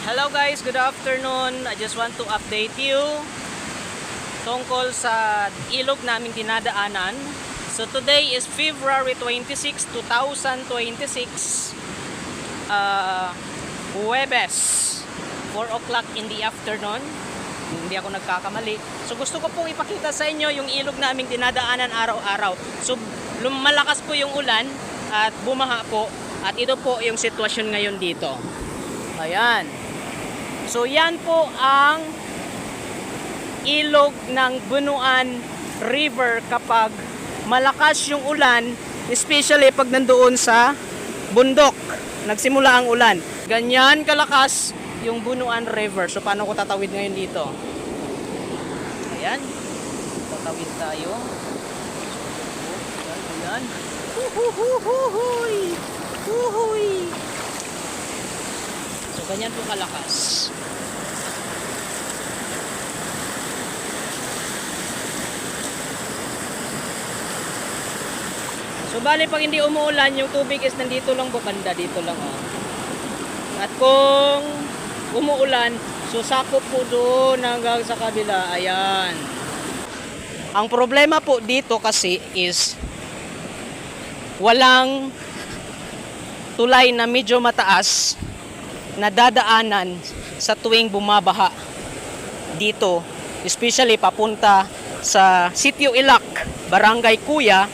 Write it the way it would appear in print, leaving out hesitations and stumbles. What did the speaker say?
Hello guys, good afternoon. I just want to update you tungkol sa ilog naming dinadaanan. So today is February 26, 2026, Huwebes, 4 o'clock in the afternoon. Hindi ako nagkakamali. So gusto ko pong ipakita sa inyo yung ilog naming dinadaanan araw-araw. So lumalakas po yung ulan at bumaha po. At ito po yung sitwasyon ngayon dito. Ayan. So yan po ang ilog ng Bunuan River kapag malakas yung ulan, especially pag nandoon sa bundok, nagsimula ang ulan. Ganyan kalakas yung Bunuan River. So paano ko tatawid ngayon dito? Ayan. Tatawid tayo. Ayan. Huhuhuhuhuy! Huhuy! So ganyan po kalakas. So bali pag hindi umuulan, yung tubig is nandito lang po banda, dito lang oh. At kung umuulan, so sakop po doon hanggang sa kabila. Ayan. Ang problema po dito kasi is walang tulay na medyo mataas na dadaanan sa tuwing bumabaha dito, especially papunta sa Sitio Ilak, Barangay Kuya,